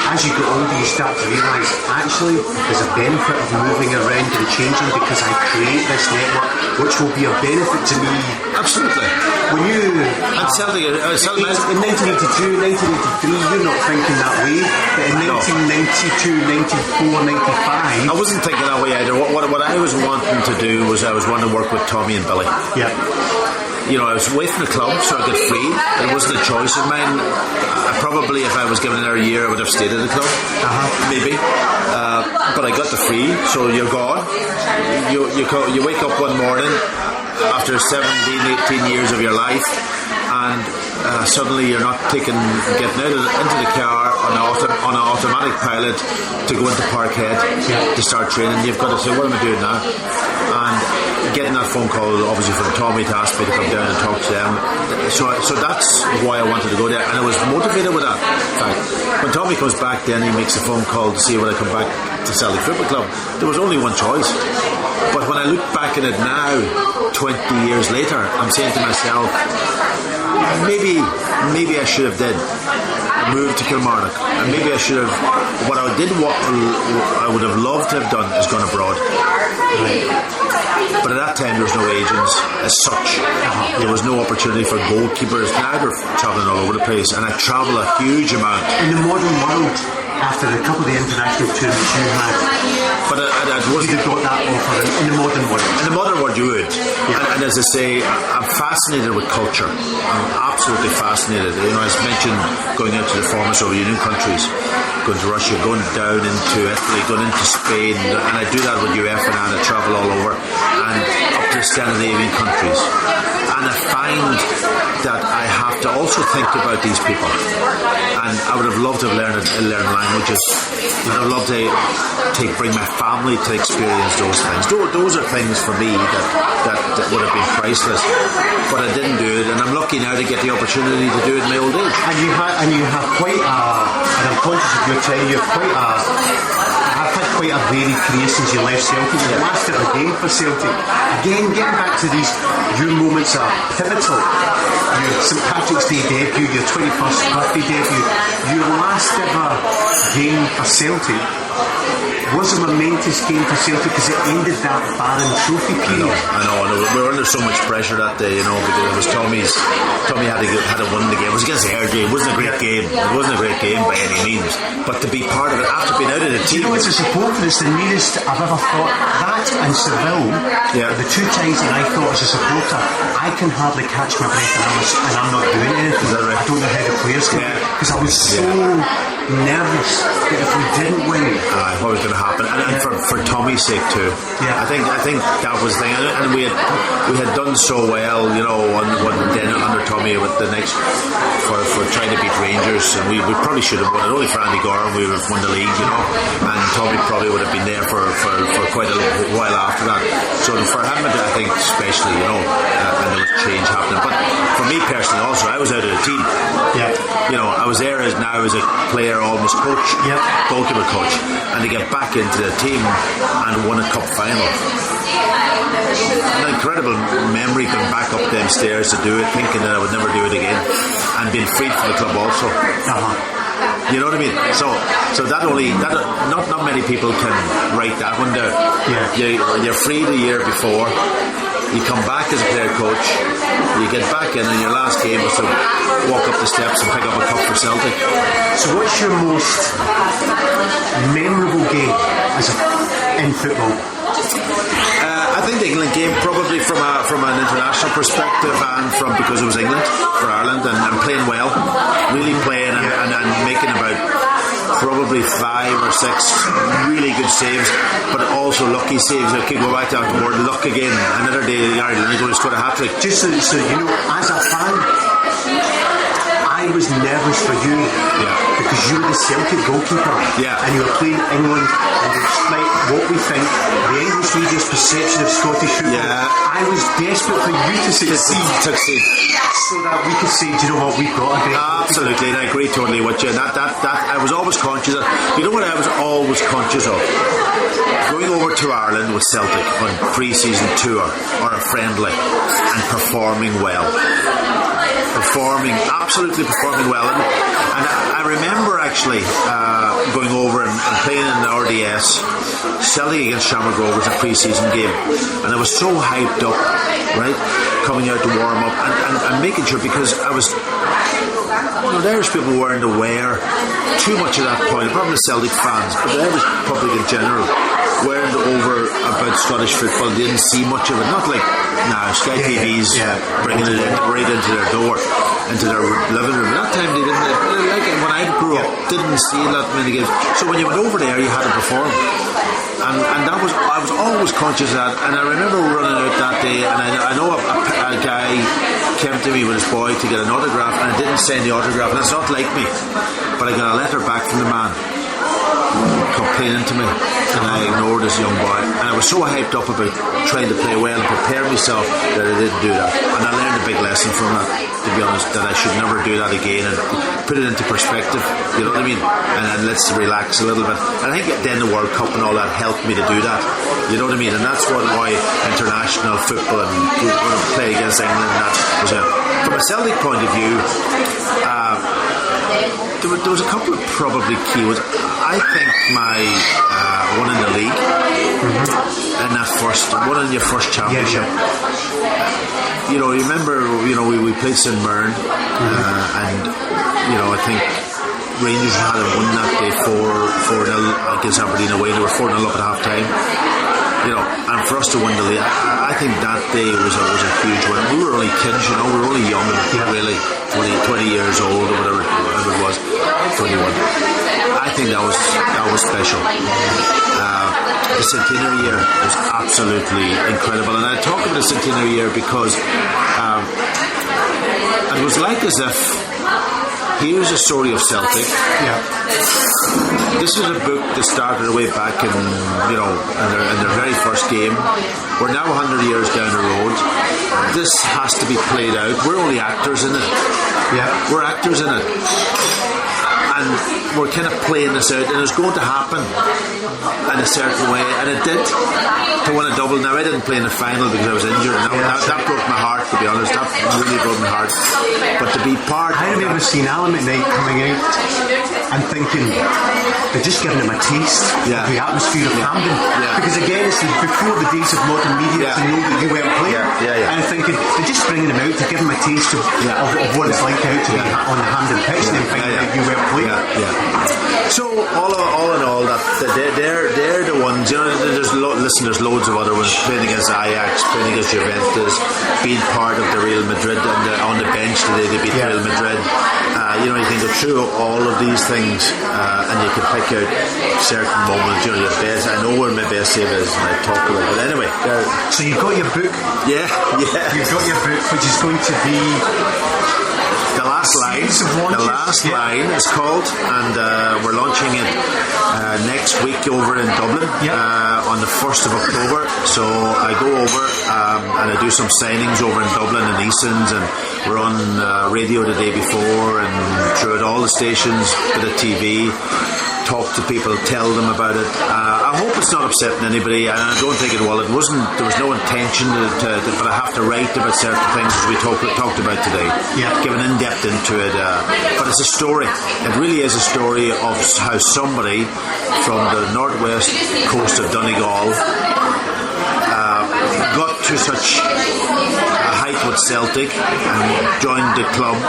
As you get older, you start to realise actually there's a benefit of moving around and changing, because I create this network which will be a benefit to me. Absolutely. When you and Celtic, in 1982, 1983, you're not thinking that way. But in 1992, 94, 95, I wasn't thinking that way either. What I was wanting to do was I was wanting to work with Tommy and Billy. Yeah. You know, I was away from the club, so I got free. It wasn't a choice of mine. Probably, if I was given another year, I would have stayed at the club. Maybe. But I got the free, so you're gone. You wake up one morning after 17, 18 years of your life, and suddenly you're not getting out into the car on an automatic pilot to go into Parkhead to start training. You've got to say, what am I doing now? And getting that phone call, obviously, from Tommy to ask me to come down and talk to them. So that's why I wanted to go there, and I was motivated with that. In fact, when Tommy comes back, then he makes a phone call to see when I come back to Celtic Football Club. There was only one choice. But when I look back at it now, 20 years later, I'm saying to myself, maybe I should have moved to Kilmarnock, and maybe I should have. What I would have loved to have done is gone abroad. But at that time there was no agents as such. There was no opportunity for goalkeepers. Now they're travelling all over the place, and I travel a huge amount. In the modern world, after a couple of the international tournaments you had, but you'd have got that offer in the modern world. In the modern world you would. And as I say, I'm fascinated with culture. I'm absolutely fascinated. You know, as mentioned, going out to the former Soviet Union countries, going to Russia, going down into Italy, going into Spain, and I do that with UEFA and I travel all over, and up to the Scandinavian countries. And I find that I have to also think about these people, and I would have loved to have learned languages, and I'd love to bring my family to experience those things. Those are things for me that would have been priceless, but I didn't do it, and I'm lucky now to get the opportunity to do it in my old age. And you have quite a, and I'm conscious of your time, you have quite a varied career since you left Celtic. You last ever game for Celtic. Again, getting back to your moments are pivotal. Your St Patrick's Day debut, your 21st birthday debut, your last ever game for Celtic was a momentous game for Celtic because it ended that barren trophy period. I know. We were under so much pressure that day, you know, because it was Tommy had won the game. It was against Airdrie. It wasn't a great game. It wasn't a great game by any means. But to be part of it after being out of the team. You know, it's a supporter. It's the nearest I've ever thought. That and Seville, the two times that I thought as a supporter, I can hardly catch my breath and I'm not doing anything. Is that right? I don't know how the players can, because I was so nervous that if we didn't win, what was going to happen, and for Tommy's sake too. I think that was the thing, and we had done so well, you know, then under Tommy with the next for trying to beat Rangers, and we probably should have won it. Only for Andy Gorham we would have won the league, you know, and Tommy probably would have been there for quite a while after that. So for him, I think especially, you know, and there was change happening. But for me personally, also, I was out of the team. You know, I was there now as a player, almost coach, goalkeeper coach, and to get back into the team and won a cup final. An incredible memory going back up them stairs to do it, thinking that I would never do it again, and being freed from the club also. You know what I mean? So not many people can write that one down. You're free the year before. You come back as a player coach, you get back in, and your last game was to walk up the steps and pick up a cup for Celtic. So what's your most memorable game in football? I think the England game, probably from an international perspective, and from because it was England for Ireland, and playing well, really playing and making about probably 5 or 6 really good saves, but also lucky saves. I keep going back to the word luck again. Another day Ireland is going to score a hat-trick. Just so you know, as a fan, I was nervous for you because you were the Celtic goalkeeper and you were playing England, and despite what we think, the English media's perception of Scottish football, I was desperate for you to succeed so that we could say, do you know what, we've got a great absolutely, and I agree totally with you. That I was always conscious of. You know what I was always conscious of? Going over to Ireland with Celtic on pre-season tour or a friendly and performing well. Absolutely performing well, and I remember actually going over and playing in the RDS. Celtic against Shamrock Rovers was a pre-season game, and I was so hyped up, right, coming out to warm up and making sure, because I was, the Irish people weren't aware too much at that point, probably the Celtic fans, but the Irish public in general weren't over about Scottish football. They didn't see much of it. Not like now, Sky TV's bringing it right into their door, into their living room. At that time, they didn't. Like when I grew up, didn't see that many games. So when you went over there, you had to perform. And that was, I was always conscious of that. And I remember running out that day, and I know a guy came to me with his boy to get an autograph, and I didn't send the autograph. And it's not like me, but I got a letter back from the man complaining to me, and I ignored this young boy, and I was so hyped up about trying to play well and prepare myself that I didn't do that. And I learned a big lesson from that, to be honest, that I should never do that again, and put it into perspective, you know what I mean, and let's relax a little bit. And I think then the World Cup and all that helped me to do that, you know what I mean, and that's why international football and play against England, that was from a Celtic point of view, there was a couple of probably key words. I think my one in the league, and that one in your first championship. You know, you remember, we played St Mirren, and I think Rangers had won that day 4-0 against Aberdeen away. They were 4-0 up at half time. And for us to win the league, I think that day was a huge win. We were only kids, we were only young, really, 20 years old or whatever it was, 21. I think that was special. The centenary year was absolutely incredible, and I talk about the centenary year because it was like as if here's a story of Celtic. This is a book that started way back in their very first game. We're now 100 years down the road. This has to be played out. We're only actors in it. We're actors in it. And we're kind of playing this out, and it's going to happen in a certain way, and it did, to win a double. Now, I didn't play in the final because I was injured. That broke my heart, to be honest. That really broke my heart. But to be part I remember seeing Alan McKnight coming out and thinking they're just giving him a taste of the atmosphere of Hampden. Because again, it's before the days of modern media to know that you weren't playing. And thinking they're just bringing him out to give him a taste of what it's like out to be on the Hampden pitch, and then finding out you weren't playing. So all in all, that they're the ones. There's loads of other ones, playing against Ajax, playing against Juventus, being part of the Real Madrid on the bench today. They beat Real Madrid. You can go through all of these things, and you can pick out certain moments. Your best. I know where my best save is, and I talk about it. But anyway, so you've got your book. You've got your book, which is going to be The Last Line. The Last Line is called, and we're launching it next week over in Dublin on the 1st of October. So I go over and I do some signings over in Dublin and Easons, and we're on radio the day before and throughout all the stations, bit of TV. Talk to people, tell them about it. I hope it's not upsetting anybody, and I don't think it will. There was no intention but I have to write about certain things as we talked about today. Give an in-depth into it. But it's a story. It really is a story of how somebody from the northwest coast of Donegal got to to such a height with Celtic and joined the club,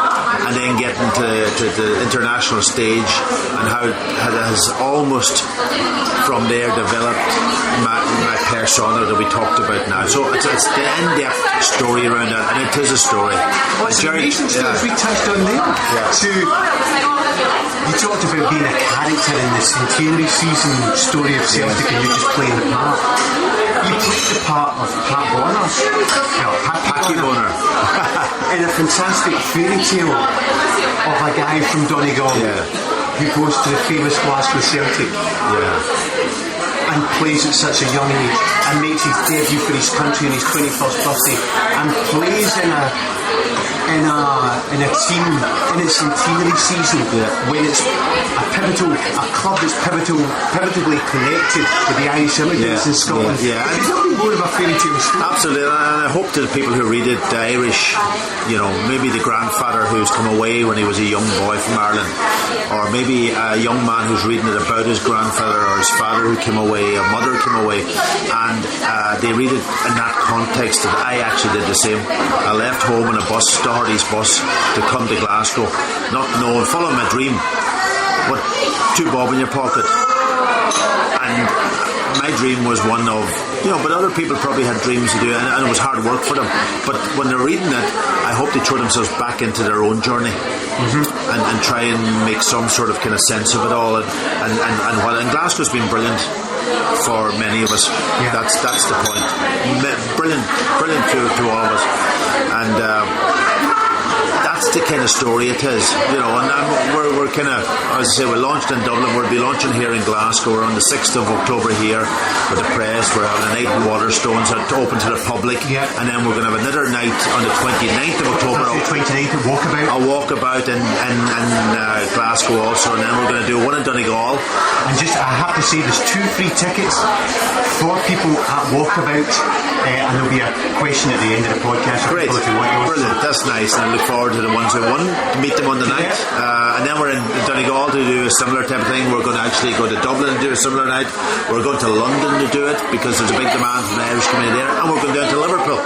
and then getting to the international stage, and how it has almost from there developed my persona that we talked about now. So it's the in-depth story around that, and it is a story. Well, it's amazing stuff we touched on there. You talked about being a character in the centenary season story of Celtic, and you just playing the part. You played the part of Packie Bonner in a fantastic fairy tale of a guy from Donegal who goes to the famous Glasgow Celtic and plays at such a young age and makes his debut for his country on his 21st birthday and plays in a team in its centenary season when it's a club that's pivotably connected with the Irish immigrants in Scotland. It's nothing more of a fairy tale story. Absolutely, and I hope that the people who read it, the Irish, maybe the grandfather who's come away when he was a young boy from Ireland, or maybe a young man who's reading it about his grandfather or his father who came away, a mother came away, and they read it in that context that I actually did the same. I left home in a bus, Doherty's bus, to come to Glasgow, not knowing, following my dream, but 2 bob in your pocket. And my dream was one of, but other people probably had dreams to do, and it was hard work for them. But when they're reading it, I hope they throw themselves back into their own journey and try and make some sort of kind of sense of it all. And Glasgow's been brilliant for many of us. That's the point. Brilliant to all of us. And that's the kind of story it is, and we're kind of, as I say, we launched in Dublin, we'll be launching here in Glasgow. We're on the 6th of October here with the press. We're having a night in Waterstones open to the public, and then we're going to have another night on the 29th of October. 29th, a walkabout in Glasgow also, and then we're going to do one in Donegal. And I have to say, there's 2 free tickets for people at Walkabout, and there'll be a question at the end of the podcast. Great, if you want those. Brilliant, that's nice, and I look forward to the ones who won, to meet them on the night. And then we're in Donegal to do a similar type of thing. We're going to actually go to Dublin and do a similar night. We're going to London to do it because there's a big demand from the Irish community there, and we're going down to Liverpool.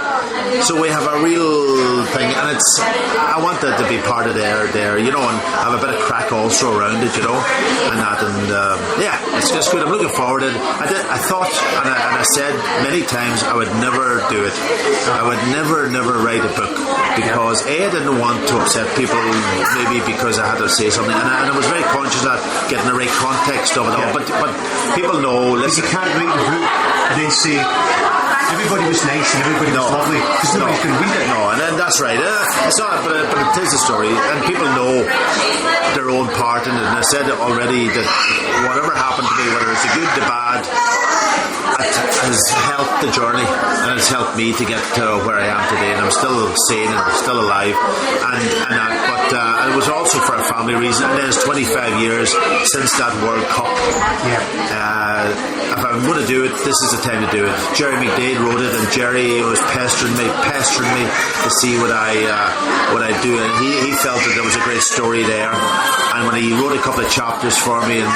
So we have a real thing, and I want that to be part of there, and have a bit of crack also around it, and that, and it's just good. I'm looking forward to it. I thought, and I said many times, I would never do it. I would never write a book, because I didn't want to upset people, maybe because I had to say something, and I was very conscious of getting the right context of it all. But people know. Listen, you can't write the book and then say everybody was nice and everybody was lovely, because nobody's going to read it. No, and that's right. It's not, but it is a story, and people know their own part in it. And I said already that whatever happened to me, whether it's the good, the bad, it has helped the journey, and it's helped me to get to where I am today, and I'm still sane and I'm still alive, but it was also for a family reason. And then it's 25 years since that World Cup. If I'm going to do it, this is the time to do it. Jerry McDade wrote it, and Jerry was pestering me to see what I do, and he felt that there was a great story there. And when he wrote a couple of chapters for me and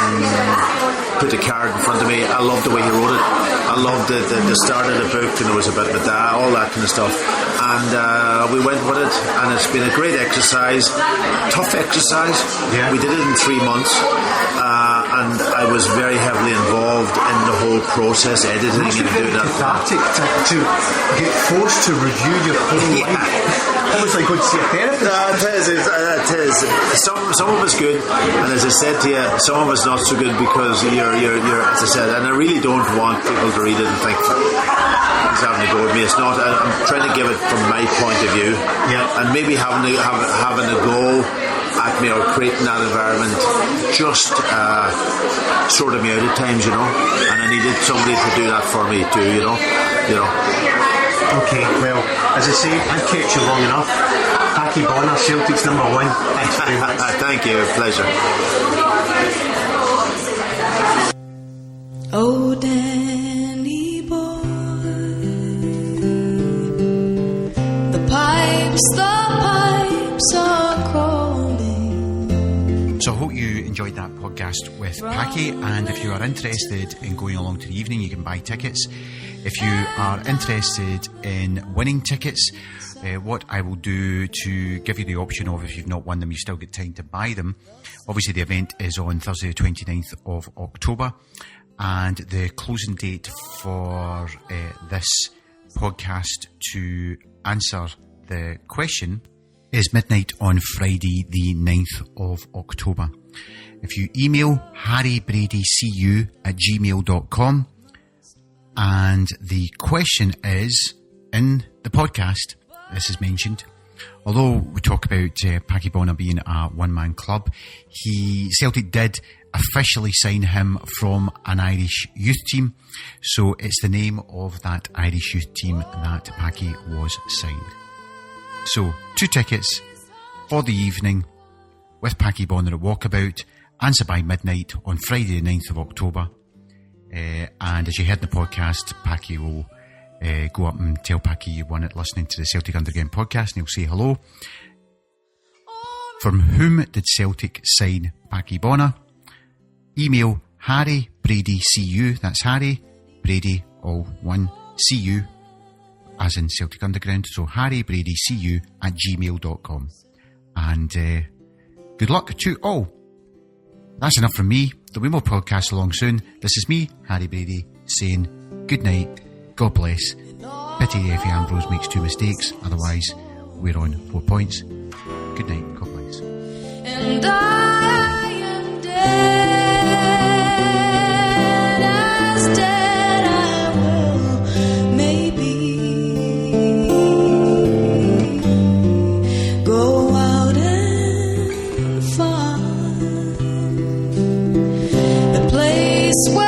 put the card in front of me, I loved the way he wrote it. I loved the start of the book, and it was about my dad, all that kind of stuff. And we went with it, and it's been a great exercise, tough exercise. We did it in 3 months, and I was very heavily involved in the whole process, editing and doing that. Cathartic to get forced to review your whole life. Almost like going to see a therapist. It is. Some of it's good, and as I said to you, some of it's not so good, because you're as I said, and I really don't want people to read it and think he's having a go at me. It's not. I'm trying to give it from my point of view, and maybe having a go at me or creating that environment just sorted me out at times, and I needed somebody to do that for me too, Okay, well, as I say, I've kept you long enough. Packie Bonner, Celtic's number 1. Thanks very much. Thank you, pleasure. Oh, Danny boy, the pipes are calling. So I hope you enjoyed that podcast with Packie, and if you are interested in going along to the evening, you can buy tickets. If you are interested in winning tickets, what I will do to give you the option of, if you've not won them, you still get time to buy them. Obviously, the event is on Thursday the 29th of October, and the closing date for this podcast to answer the question is midnight on Friday the 9th of October. If you email harrybradycu@gmail.com, and the question is, in the podcast, this is mentioned, although we talk about Packie Bonner being a one-man club, Celtic did officially sign him from an Irish youth team, so it's the name of that Irish youth team that Packie was signed. So, 2 tickets for the evening with Packie Bonner at Walkabout. Answer by midnight on Friday the 9th of October. And as you heard in the podcast, Packie will go up and tell Packie you won it listening to the Celtic Underground podcast, and he'll say hello. From whom did Celtic sign Packie Bonner? Email Harry Brady CU, that's Harry Brady, all one, CU, as in Celtic Underground, so Harry Brady CU @gmail.com. And good luck to all. That's enough from me. There'll be more podcasts along soon. This is me, Harry Brady, saying good night, God bless. Pity Effie Ambrose makes 2 mistakes, otherwise we're on 4 points. Good night, God bless. And I am dead, as dead I will maybe go out and find the place where I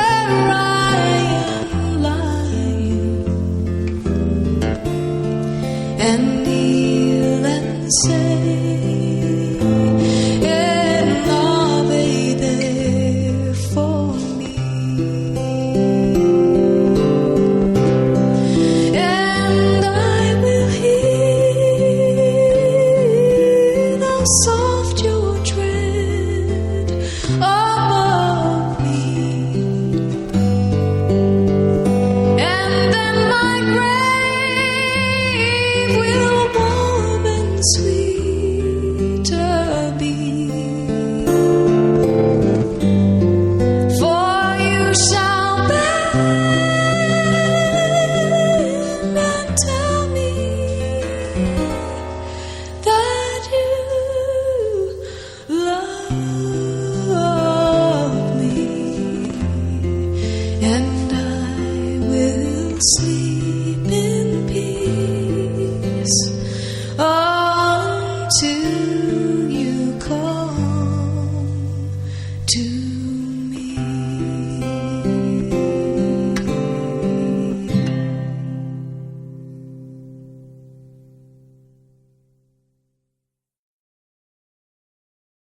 am lying, and kneel and say, and I will sleep.